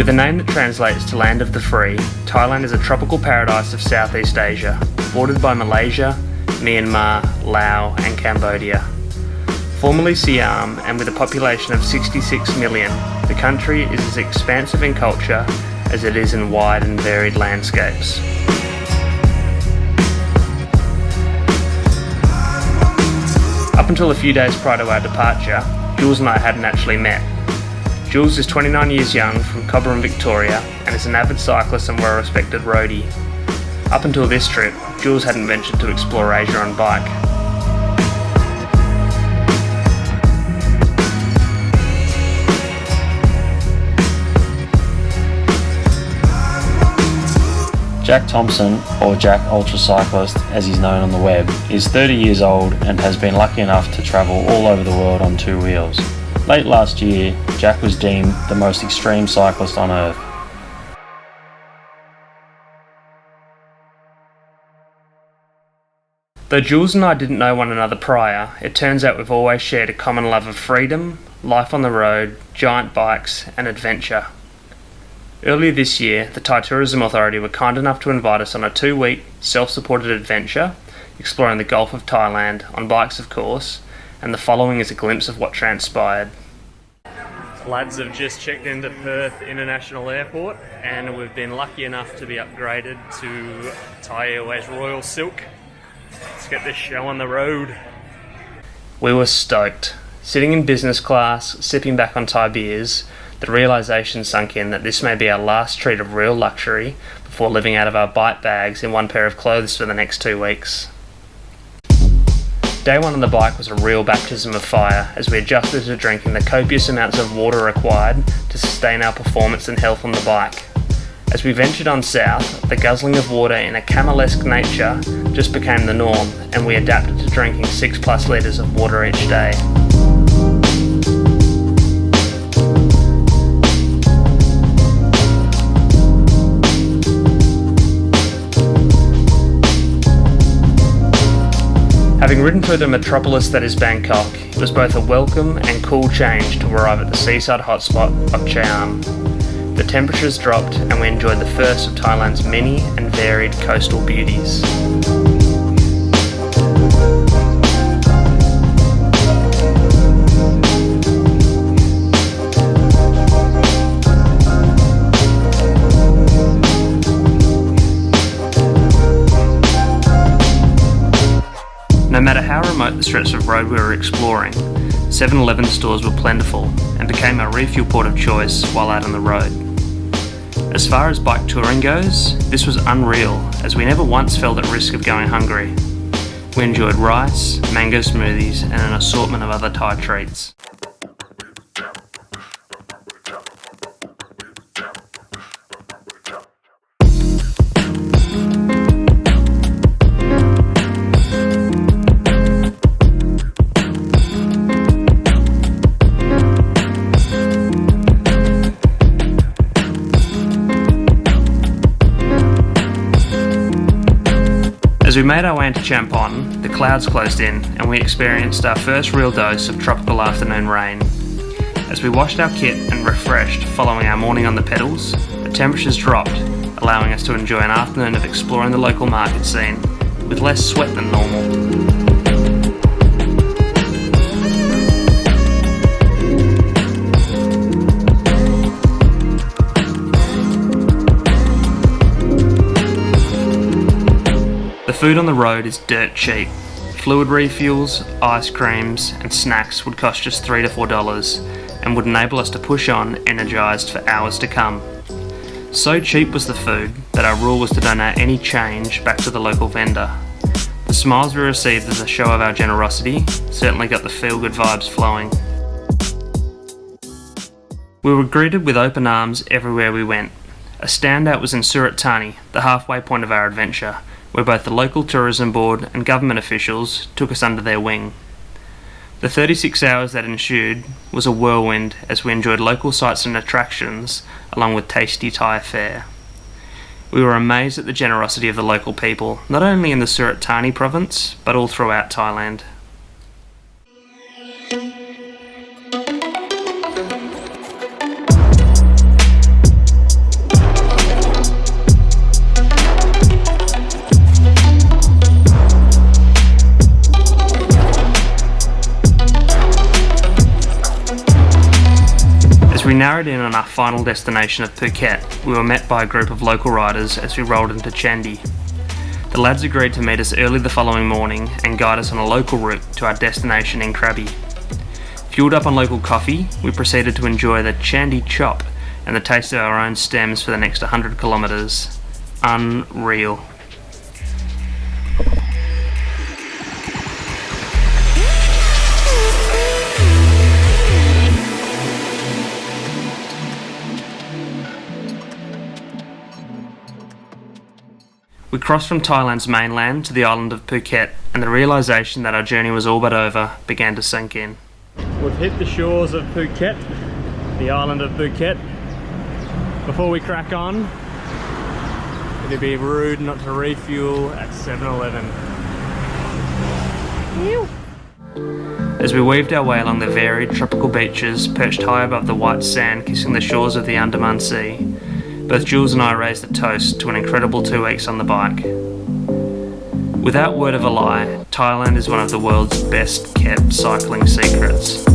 With a name that translates to Land of the Free, Thailand is a tropical paradise of Southeast Asia, bordered by Malaysia, Myanmar, Laos and Cambodia. Formerly Siam and with a population of 66 million, the country is as expansive in culture as it is in wide and varied landscapes. Up until a few days prior to our departure, Jules and I hadn't actually met. Jules is 29 years young from Cobram, Victoria, and is an avid cyclist and well-respected roadie. Up until this trip, Jules hadn't ventured to explore Asia on bike. Jack Thompson, or Jack Ultra Cyclist as he's known on the web, is 30 years old and has been lucky enough to travel all over the world on two wheels. Late last year, Jack was deemed the most extreme cyclist on earth. Though Jules and I didn't know one another prior, it turns out we've always shared a common love of freedom, life on the road, giant bikes and adventure. Earlier this year, the Thai Tourism Authority were kind enough to invite us on a 2-week, self-supported adventure, exploring the Gulf of Thailand, on bikes of course, and the following is a glimpse of what transpired. Lads have just checked into Perth International Airport and we've been lucky enough to be upgraded to Thai Airways Royal Silk. Let's get this show on the road. We were stoked. Sitting in business class, sipping back on Thai beers, the realisation sunk in that this may be our last treat of real luxury before living out of our bike bags in one pair of clothes for the next 2 weeks. Day one on the bike was a real baptism of fire as we adjusted to drinking the copious amounts of water required to sustain our performance and health on the bike. As we ventured on south, the guzzling of water in a camel-esque nature just became the norm and we adapted to drinking 6+ litres of water each day. Having ridden through the metropolis that is Bangkok, it was both a welcome and cool change to arrive at the seaside hotspot of Chiam. The temperatures dropped and we enjoyed the first of Thailand's many and varied coastal beauties. No matter how remote the stretch of road we were exploring, 7-Eleven stores were plentiful and became our refuel port of choice while out on the road. As far as bike touring goes, this was unreal as we never once felt at risk of going hungry. We enjoyed rice, mango smoothies and an assortment of other Thai treats. As we made our way into Champon, the clouds closed in and we experienced our first real dose of tropical afternoon rain. As we washed our kit and refreshed following our morning on the pedals, the temperatures dropped, allowing us to enjoy an afternoon of exploring the local market scene with less sweat than normal. The food on the road is dirt cheap. Fluid refuels, ice creams and snacks would cost just $3 to $4 and would enable us to push on energised for hours to come. So cheap was the food that our rule was to donate any change back to the local vendor. The smiles we received as a show of our generosity certainly got the feel-good vibes flowing. We were greeted with open arms everywhere we went. A standout was in Surat Thani, the halfway point of our adventure, where both the local tourism board and government officials took us under their wing. The 36 hours that ensued was a whirlwind as we enjoyed local sights and attractions along with tasty Thai fare. We were amazed at the generosity of the local people, not only in the Surat Thani province, but all throughout Thailand. narrowed in on our final destination of Phuket, we were met by a group of local riders as we rolled into Chandy. The lads agreed to meet us early the following morning and guide us on a local route to our destination in Krabi. Fueled up on local coffee, we proceeded to enjoy the Chandy chop and the taste of our own stems for the next 100 kilometres. Unreal. We crossed from Thailand's mainland to the island of Phuket, and the realisation that our journey was all but over began to sink in. We've hit the shores of Phuket, the island of Phuket. Before we crack on, it'd be rude not to refuel at 7-Eleven. As we weaved our way along the varied tropical beaches perched high above the white sand kissing the shores of the Andaman Sea, both Jules and I raised a toast to an incredible 2 weeks on the bike. Without word of a lie, Thailand is one of the world's best kept cycling secrets.